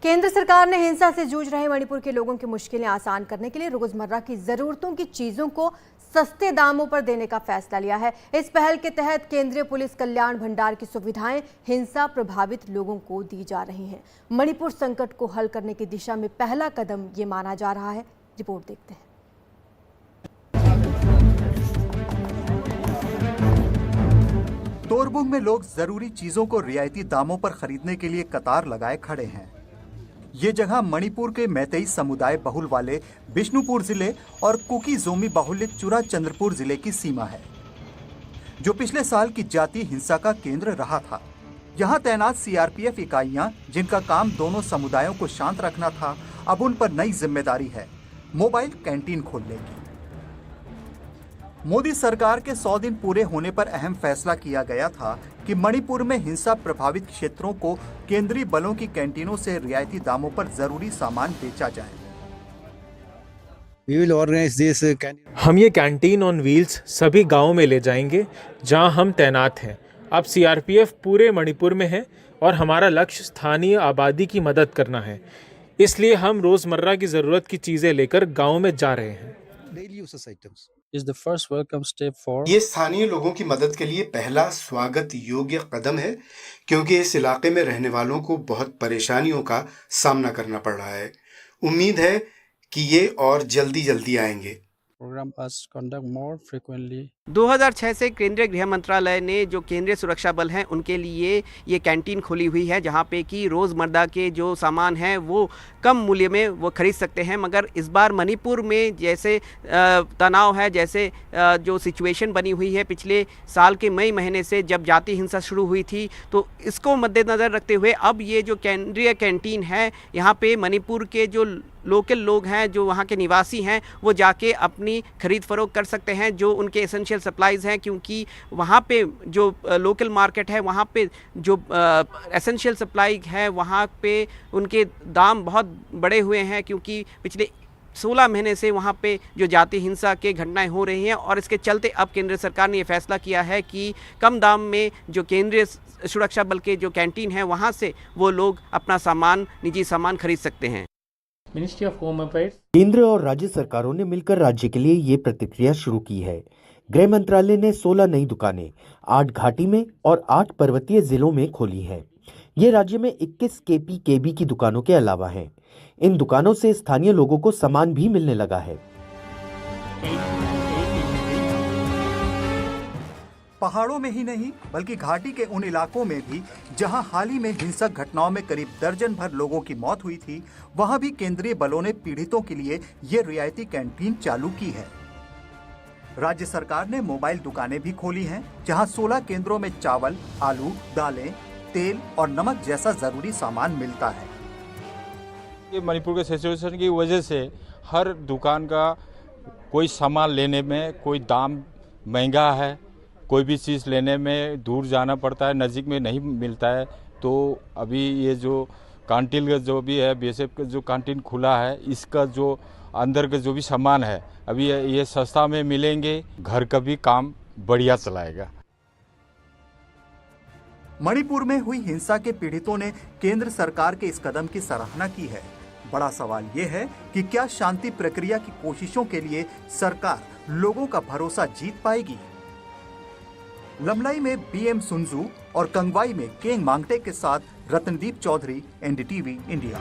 केंद्र सरकार ने हिंसा से जूझ रहे मणिपुर के लोगों की मुश्किलें आसान करने के लिए रोजमर्रा की जरूरतों की चीजों को सस्ते दामों पर देने का फैसला लिया है। इस पहल के तहत केंद्रीय पुलिस कल्याण भंडार की सुविधाएं हिंसा प्रभावित लोगों को दी जा रही हैं। मणिपुर संकट को हल करने की दिशा में पहला कदम ये माना जा रहा है। रिपोर्ट देखते हैं। तोरबुंग में लोग जरूरी चीजों को रियायती दामों पर खरीदने के लिए कतार लगाए खड़े हैं। ये जगह मणिपुर के मैतेई समुदाय बहुल वाले बिष्णुपुर जिले और कुकी जोमी बाहुल्य चुरा चंद्रपुर जिले की सीमा है, जो पिछले साल की जातीय हिंसा का केंद्र रहा था। यहाँ तैनात सीआरपीएफ इकाइयां, जिनका काम दोनों समुदायों को शांत रखना था, अब उन पर नई जिम्मेदारी है, मोबाइल कैंटीन खोलने की। मोदी सरकार के 100 दिन पूरे होने पर अहम फैसला किया गया था कि मणिपुर में हिंसा प्रभावित क्षेत्रों को केंद्रीय बलों की कैंटीनों से रियायती दामों पर जरूरी सामान बेचा जाए। हम ये कैंटीन ऑन व्हील्स सभी गांवों में ले जाएंगे जहां हम तैनात हैं। अब सीआरपीएफ पूरे मणिपुर में है और हमारा लक्ष्य स्थानीय आबादी की मदद करना है। इसलिए हम रोजमर्रा की जरूरत की चीजें लेकर गाँव में जा रहे हैं। ये स्थानीय लोगों की मदद के लिए पहला स्वागत योग्य कदम है, क्योंकि इस इलाके में रहने वालों को बहुत परेशानियों का सामना करना पड़ रहा है। उम्मीद है कि ये और जल्दी आएंगे। 2006 से केंद्रीय गृह मंत्रालय ने जो केंद्रीय सुरक्षा बल हैं उनके लिए ये कैंटीन खोली हुई है, जहाँ पे कि रोज़मर्रा के जो सामान हैं वो कम मूल्य में वो खरीद सकते हैं। मगर इस बार मणिपुर में जैसे तनाव है, जैसे जो सिचुएशन बनी हुई है पिछले साल के मई महीने से जब जातीय हिंसा शुरू हुई थी, तो इसको मद्देनज़र रखते हुए अब ये जो केंद्रीय कैंटीन है, यहाँ पे मणिपुर के जो लोकल लोग हैं, जो वहाँ के निवासी हैं, वो जाके अपनी खरीद फरोख्त कर सकते हैं जो उनके एसेंशियल सप्लाईज़ हैं। क्योंकि वहाँ पे जो लोकल मार्केट है, वहाँ पे जो एसेंशियल सप्लाई है, वहाँ पे उनके दाम बहुत बढ़े हुए हैं, क्योंकि पिछले 16 महीने से वहाँ पे जो जातीय हिंसा के घटनाएं हो रही हैं। और इसके चलते अब केंद्र सरकार ने ये फैसला किया है कि कम दाम में जो केंद्रीय सुरक्षा बल के जो कैंटीन है, वहाँ से वो लोग अपना सामान, निजी सामान खरीद सकते हैं। मिनिस्ट्री ऑफ होम अफेयर्स, केंद्र और राज्य सरकारों ने मिलकर राज्य के लिए ये प्रतिक्रिया शुरू की है। गृह मंत्रालय ने 16 नई दुकानें 8 घाटी में और 8 पर्वतीय जिलों में खोली हैं। ये राज्य में 21 केबी की दुकानों के अलावा हैं। इन दुकानों से स्थानीय लोगों को सामान भी मिलने लगा है। पहाड़ों में ही नहीं बल्कि घाटी के उन इलाकों में भी जहां हाल ही में हिंसक घटनाओं में करीब दर्जन भर लोगों की मौत हुई थी, वहां भी केंद्रीय बलों ने पीड़ितों के लिए ये रियायती कैंटीन चालू की है। राज्य सरकार ने मोबाइल दुकानें भी खोली हैं, जहां 16 केंद्रों में चावल, आलू, दालें, तेल और नमक जैसा जरूरी सामान मिलता है। ये मणिपुर के सिचुएशन की वजह से हर दुकान का कोई सामान लेने में कोई दाम महंगा है, कोई भी चीज़ लेने में दूर जाना पड़ता है, नज़दीक में नहीं मिलता है। तो अभी ये जो कैंटीन का जो भी है, बीएसएफ का जो कैंटीन खुला है, इसका जो अंदर का जो भी सामान है अभी ये सस्ता में मिलेंगे, घर का भी काम बढ़िया चलाएगा। मणिपुर में हुई हिंसा के पीड़ितों ने केंद्र सरकार के इस कदम की सराहना की है। बड़ा सवाल ये है कि क्या शांति प्रक्रिया की कोशिशों के लिए सरकार लोगों का भरोसा जीत पाएगी। लमलाई में बीएम सुनजू और कंगवाई में केंग मांगटे के साथ रतनदीप चौधरी, एनडीटीवी इंडिया।